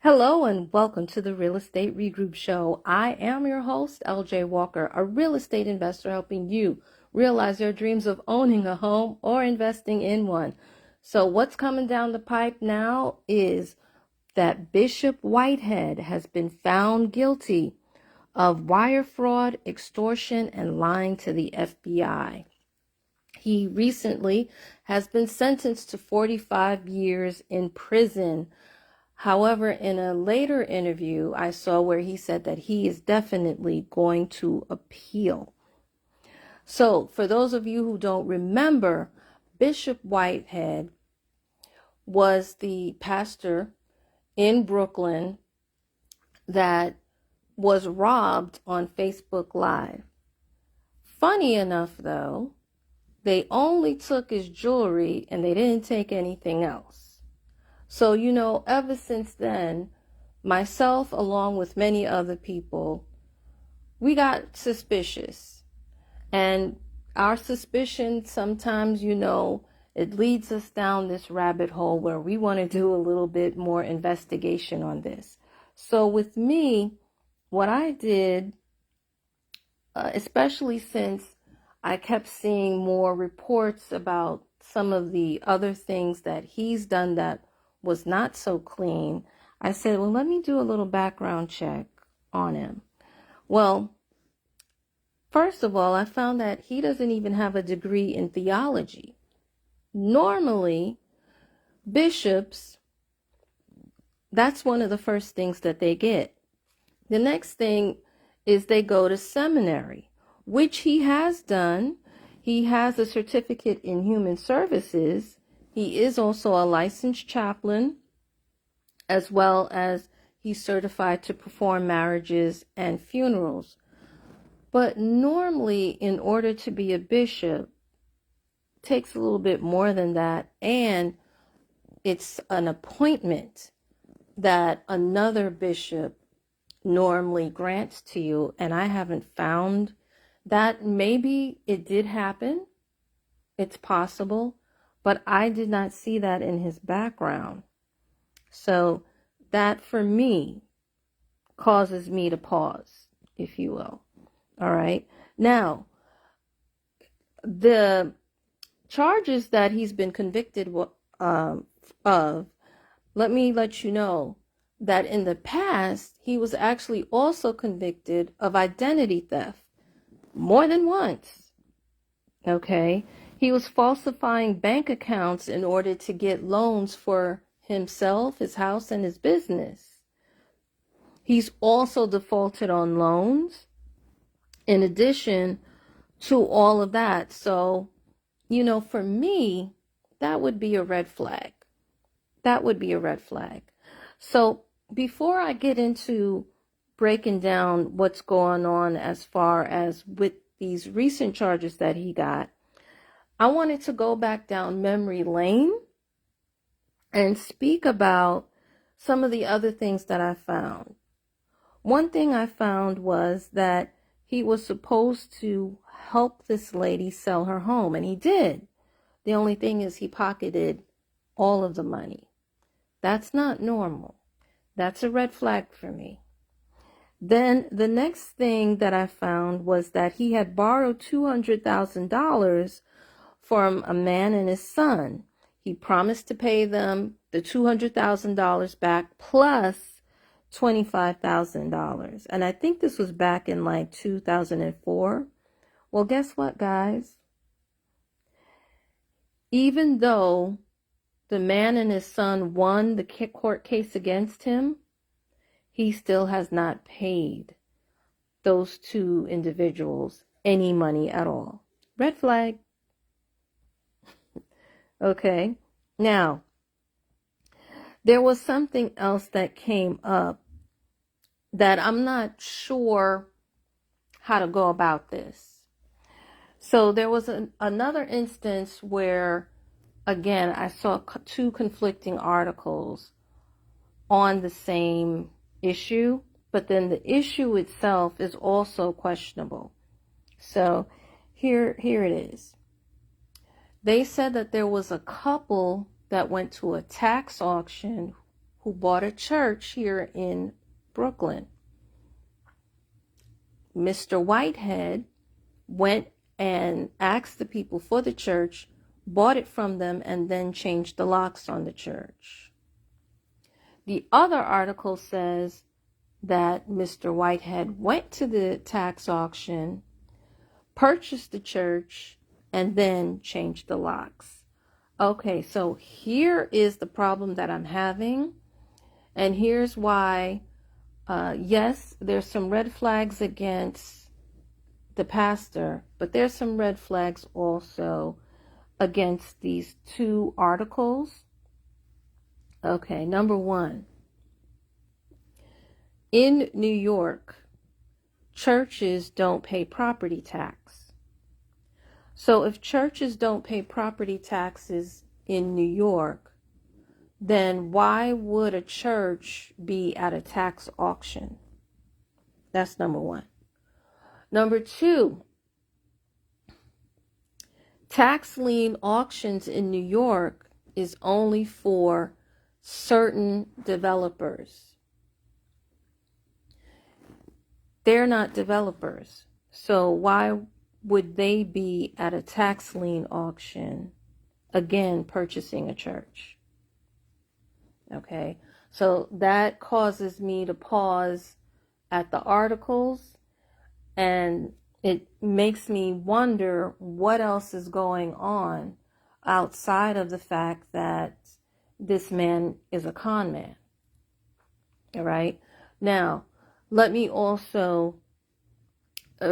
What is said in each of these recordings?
Hello and welcome to the Real Estate Regroup Show. I am your host, LJ Walker, a real estate investor helping you realize your dreams of owning a home or investing in one. So what's coming down the pipe now is that Bishop Whitehead has been found guilty of wire fraud, extortion, and lying to the FBI. He recently has been sentenced to 45 years in prison. However, in a later interview, I saw where he said that he is definitely going to appeal. So, for those of you who don't remember, Bishop Whitehead was the pastor in Brooklyn that was robbed on Facebook Live. Funny enough, though, they only took his jewelry and they didn't take anything else. So, ever since then, myself, along with many other people, we got suspicious. And our suspicion sometimes, it leads us down this rabbit hole where we want to do a little bit more investigation on this. So with me, what I did, especially since I kept seeing more reports about some of the other things that he's done that was not so clean, I said, well, let me do a little background check on him. Well, first of all, I found that he doesn't even have a degree in theology. Normally, bishops, that's one of the first things that they get. The next thing is they go to seminary, which he has done. He has a certificate in human services. He is also a licensed chaplain, as well as he's certified to perform marriages and funerals. But normally, in order to be a bishop, it takes a little bit more than that, and it's an appointment that another bishop normally grants to you, and I haven't found that. Maybe it did happen. It's possible, but I did not see that in his background. So that, for me, causes me to pause, if you will. All right. Now, the charges that he's been convicted of, let me let you know that in the past, he was actually also convicted of identity theft more than once. Okay. He was falsifying bank accounts in order to get loans for himself, his house, and his business. He's also defaulted on loans in addition to all of that. So, for me, that would be a red flag. That would be a red flag. So before I get into breaking down what's going on as far as with these recent charges that he got, I wanted to go back down memory lane and speak about some of the other things that I found. One thing I found was that he was supposed to help this lady sell her home, and he did. The only thing is he pocketed all of the money. That's not normal. That's a red flag for me. Then the next thing that I found was that he had borrowed $200,000 from a man and his son. He promised to pay them the $200,000 back plus $25,000. And I think this was back in like 2004. Well, guess what, guys? Even though the man and his son won the court case against him, he still has not paid those two individuals any money at all. Red flag. Okay. Now, there was something else that came up that I'm not sure how to go about this. So there was another instance where, again, I saw two conflicting articles on the same issue, but then the issue itself is also questionable. So here it is. They said that there was a couple that went to a tax auction who bought a church here in Brooklyn. Mr. Whitehead went and asked the people for the church, bought it from them, and then changed the locks on the church. The other article says that Mr. Whitehead went to the tax auction, purchased the church, and then changed the locks. Okay, so here is the problem that I'm having, and here's why. Yes, there's some red flags against the pastor, but there's some red flags also against these two articles. Okay, number one, in New York, churches don't pay property tax. So if churches don't pay property taxes in New York, then why would a church be at a tax auction? That's number one. Number two, tax lien auctions in New York is only for certain developers. They're not developers. So why would they be at a tax lien auction, again, purchasing a church? Okay, so that causes me to pause at the articles, and it makes me wonder what else is going on outside of the fact that this man is a con man. All right. Now, let me also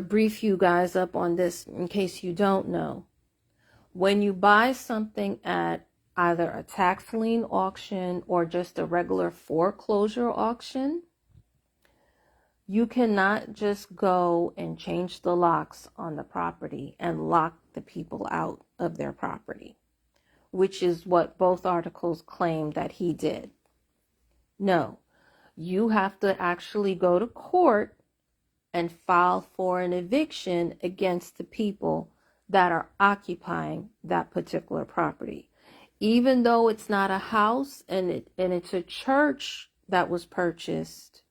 brief you guys up on this in case you don't know. When you buy something at either a tax lien auction or just a regular foreclosure auction, you cannot just go and change the locks on the property and lock the people out of their property, which is what both articles claim that he did. No, you have to actually go to court and file for an eviction against the people that are occupying that particular property. Even though it's not a house and it's a church that was purchased,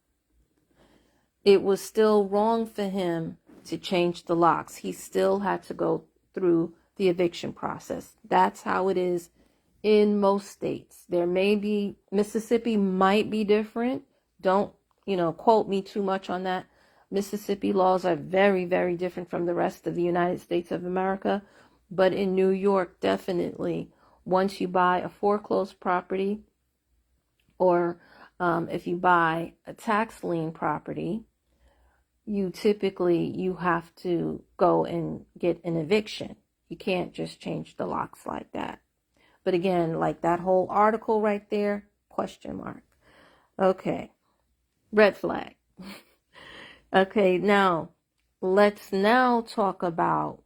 it was still wrong for him to change the locks. He still had to go through the eviction process. That's how it is in most states. There may be, Mississippi might be different. Don't, quote me too much on that. Mississippi laws are very, very different from the rest of the United States of America. But in New York, definitely, once you buy a foreclosed property, or if you buy a tax lien property, you have to go and get an eviction. You can't just change the locks like that. But again, like that whole article right there, question mark. Okay, red flag. Okay, now let's talk about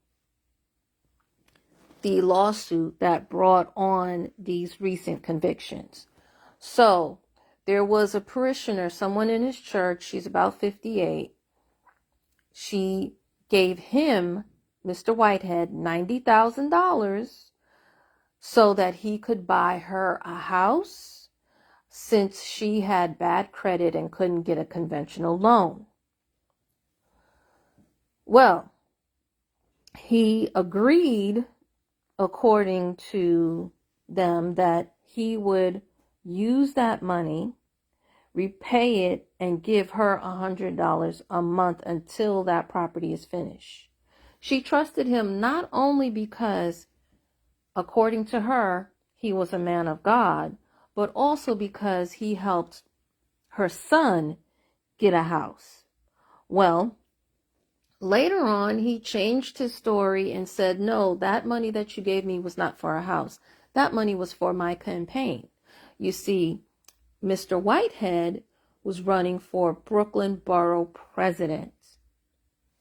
the lawsuit that brought on these recent convictions. So there was a parishioner, someone in his church, she's about 58. She gave him, Mr. Whitehead, $90,000 so that he could buy her a house, since she had bad credit and couldn't get a conventional loan. Well, he agreed, according to them, that he would use that money, repay it, and give her $100 a month until that property is finished. She trusted him not only because, according to her, he was a man of God, but also because he helped her son get a house. Well, later on, he changed his story and said, no, that money that you gave me was not for a house. That money was for my campaign. You see, Mr. Whitehead was running for Brooklyn Borough President.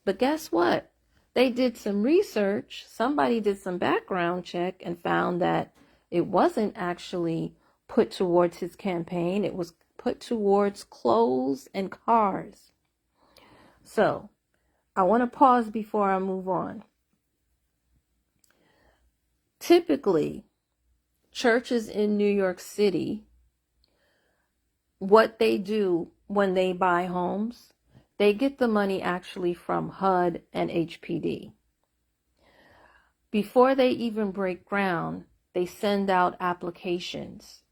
But guess what? They did some research. Somebody did some background check and found that it wasn't actually put towards his campaign. It was put towards clothes and cars. So I want to pause before I move on. Typically, churches in New York City what they do when they buy homes, they get the money actually from HUD and HPD. Before they even break ground, they send out applications.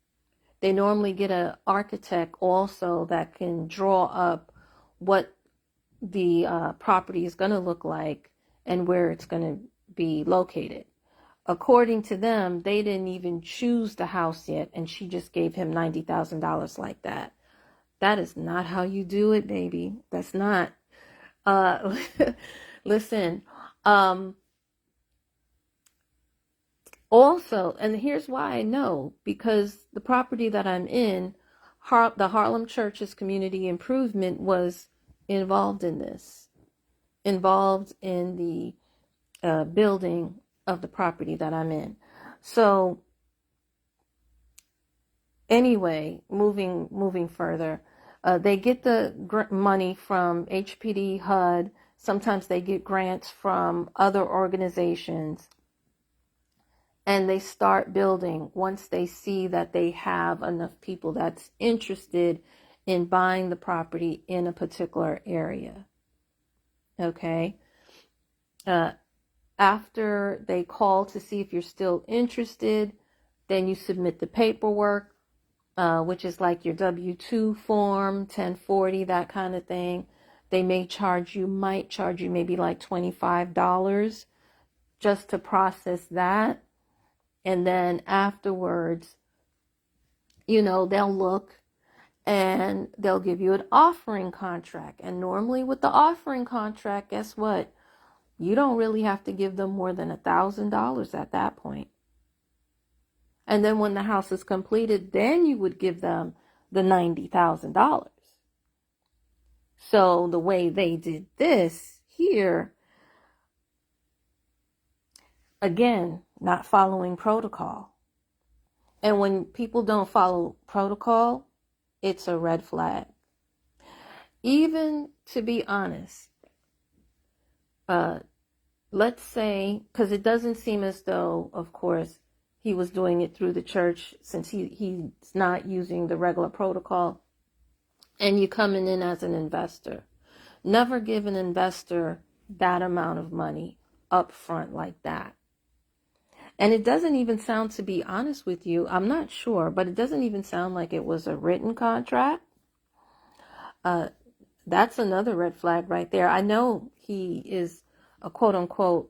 They normally get an architect also that can draw up what the property is going to look like and where it's going to be located. According to them, they didn't even choose the house yet, and she just gave him $90,000 like that. That is not how you do it, baby. That's not. Uh, listen, also, and here's why I know, because the property that I'm in, the Harlem Church's community improvement was involved in this, involved in the building of the property that I'm in. So anyway, moving further, they get the money from HPD, HUD. Sometimes they get grants from other organizations, and they start building once they see that they have enough people that's interested in buying the property in a particular area. Okay. After they call to see if you're still interested, then you submit the paperwork, which is like your W-2 form, 1040, that kind of thing. They might charge you maybe like $25 just to process that. And then afterwards, they'll look and they'll give you an offering contract. And normally with the offering contract, guess what? You don't really have to give them more than $1,000 at that point. And then when the house is completed, then you would give them the $90,000. So the way they did this here, again, not following protocol. And when people don't follow protocol, it's a red flag. Even to be honest, let's say, because it doesn't seem as though, of course, he was doing it through the church, since he's not using the regular protocol, and you coming in as an investor. Never give an investor that amount of money up front like that. And it doesn't even sound, to be honest with you, I'm not sure, but it doesn't even sound like it was a written contract. That's another red flag right there. I know he is a quote unquote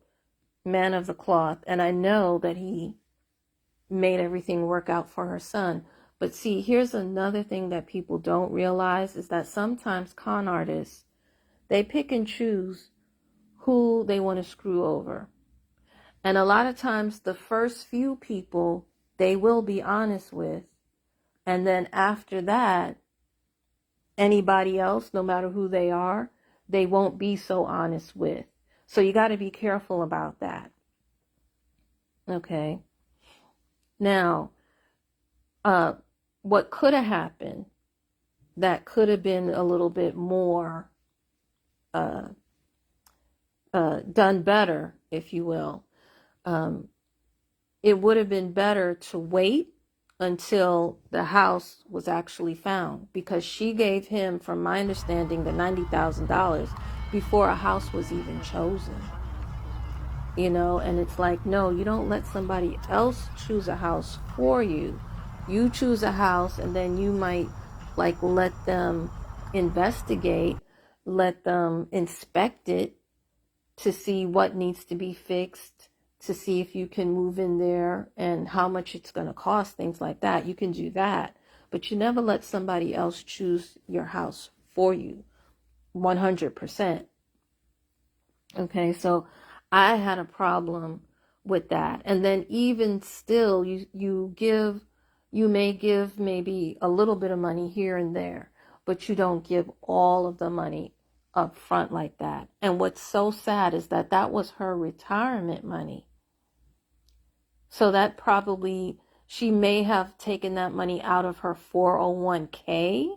man of the cloth, and I know that he made everything work out for her son. But see, here's another thing that people don't realize, is that sometimes con artists, they pick and choose who they want to screw over. And a lot of times the first few people they will be honest with, and then after that, anybody else, no matter who they are, they won't be so honest with. So you got to be careful about that. Okay. Now, what could have happened that could have been a little bit more done better, if you will, it would have been better to wait until the house was actually found, because she gave him, from my understanding, the $90,000 before a house was even chosen. And it's like, no, you don't let somebody else choose a house for you. You choose a house, and then you might let them investigate, let them inspect it to see what needs to be fixed, to see if you can move in there and how much it's going to cost, things like that. You can do that, but you never let somebody else choose your house for you 100%. Okay, so I had a problem with that. And then even still, you may give maybe a little bit of money here and there, but you don't give all of the money up front like that. And what's so sad is that that was her retirement money. So that probably, she may have taken that money out of her 401k.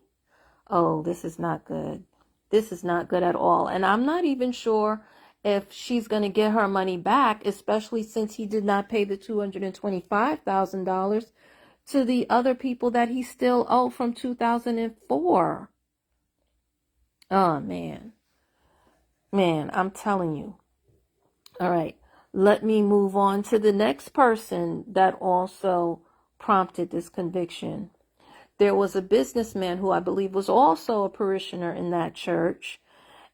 Oh, this is not good. This is not good at all. And I'm not even sure if she's going to get her money back, especially since he did not pay the $225,000 to the other people that he still owe from 2004. Oh, man. Man, I'm telling you. All right. Let me move on to the next person that also prompted this conviction. There was a businessman who I believe was also a parishioner in that church.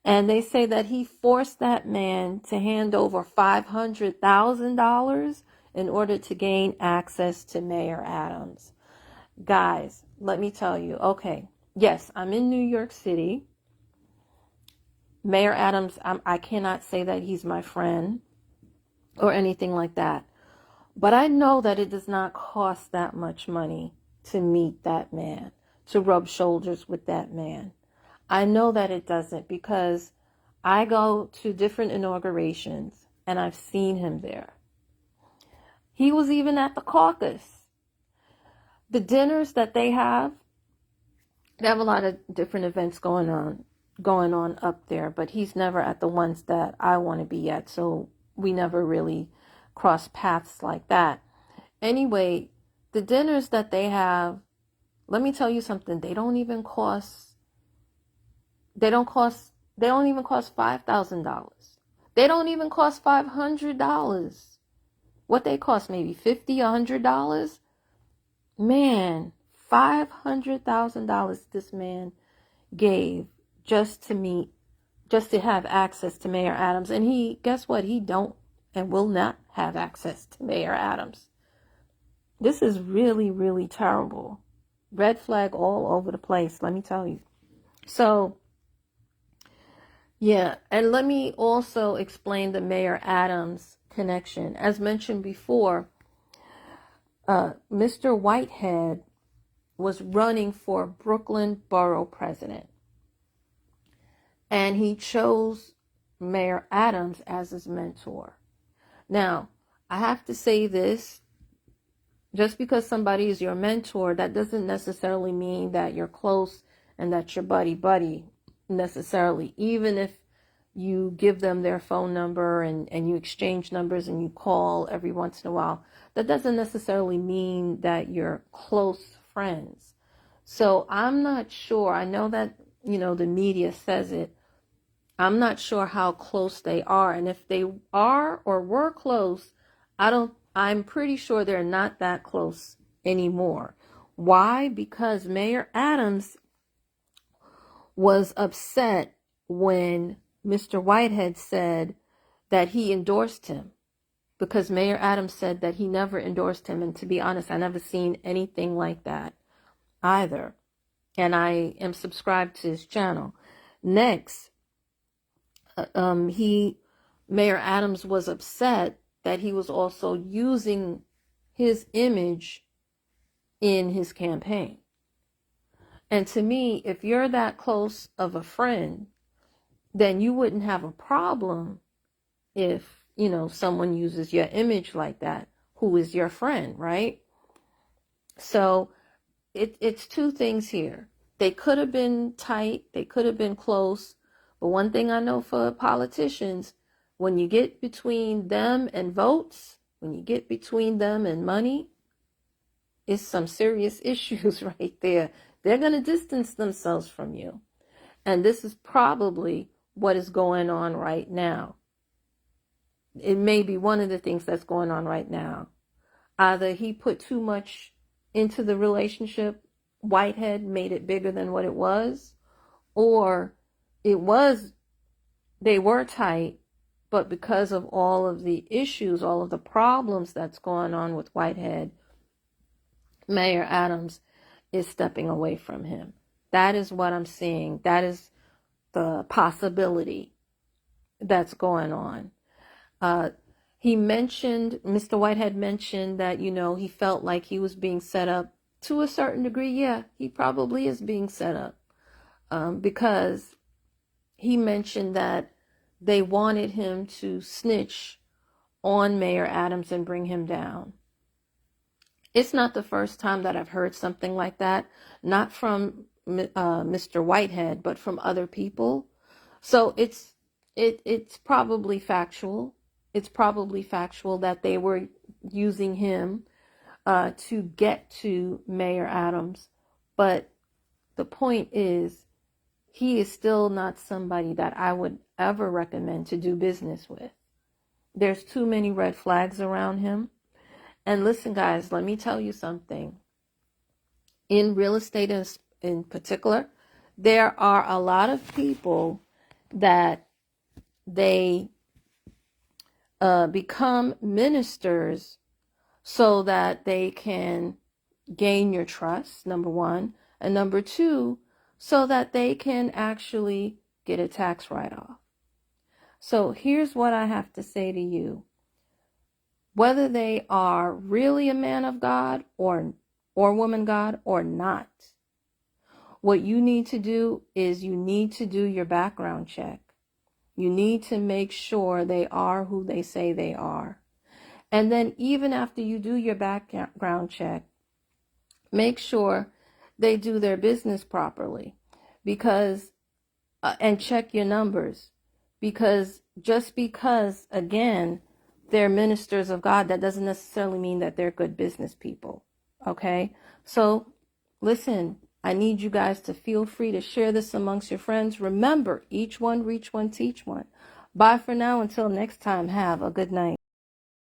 And they say that he forced that man to hand over $500,000 in order to gain access to Mayor Adams. Guys, let me tell you. Okay. Yes, I'm in New York City. Mayor Adams, I cannot say that he's my friend or anything like that. But I know that it does not cost that much money to meet that man, to rub shoulders with that man. I know that it doesn't because I go to different inaugurations and I've seen him there. He was even at the caucus. The dinners that they have a lot of different events going on up there, but he's never at the ones that I want to be at, so we never really cross paths like that. Anyway, the dinners that they have, let me tell you something, they don't even cost $5,000. They don't even cost $500. What they cost, maybe $50, $100? Man, $500,000 this man gave just to have access to Mayor Adams. And guess what? He don't and will not have access to Mayor Adams. This is really, really terrible. Red flag all over the place, let me tell you. So, yeah, and let me also explain the Mayor Adams connection. As mentioned before, Mr. Whitehead was running for Brooklyn Borough President. And he chose Mayor Adams as his mentor. Now, I have to say this, just because somebody is your mentor, that doesn't necessarily mean that you're close and that you're buddy necessarily. Even if you give them their phone number and you exchange numbers and you call every once in a while, that doesn't necessarily mean that you're close friends. So I'm not sure. I know that, the media says it. I'm not sure how close they are. And if they are or were close, I'm pretty sure they're not that close anymore. Why? Because Mayor Adams was upset when Mr. Whitehead said that he endorsed him, because Mayor Adams said that he never endorsed him. And to be honest, I never seen anything like that either. And I am subscribed to his channel. Next, Mayor Adams was upset that he was also using his image in his campaign. And to me, if you're that close of a friend, then you wouldn't have a problem if, someone uses your image like that, who is your friend, right? So it's two things here. They could have been tight, they could have been close. But one thing I know for politicians, when you get between them and votes, when you get between them and money, it's some serious issues right there. They're going to distance themselves from you. And this is probably what is going on right now. It may be one of the things that's going on right now. Either he put too much into the relationship, Whitehead made it bigger than what it was, or they were tight, but because of all of the issues, all of the problems that's going on with Whitehead, Mayor Adams is stepping away from him. That is what I'm seeing. That is the possibility that's going on. Mr. Whitehead mentioned that, he felt like he was being set up to a certain degree. Yeah, he probably is being set up, because he mentioned that they wanted him to snitch on Mayor Adams and bring him down. It's not the first time that I've heard something like that, not from Mr. Whitehead, but from other people. So it's probably factual. It's probably factual that they were using him to get to Mayor Adams. But the point is, he is still not somebody that I would ever recommend to do business with. There's too many red flags around him. And listen, guys, let me tell you something. In real estate in particular, there are a lot of people that they become ministers so that they can gain your trust, number one. And number two, so that they can actually get a tax write-off. So here's what I have to say to you. Whether they are really a man of God or woman God or not, what you need to do is you need to do your background check. You need to make sure they are who they say they are. And then even after you do your background check, make sure they do their business properly, because and check your numbers, because just because, again, they're ministers of God, that doesn't necessarily mean that they're good business people. Okay? So listen, I need you guys to feel free to share this amongst your friends. Remember, each one reach one, teach one. Bye for now. Until next time, have a good night.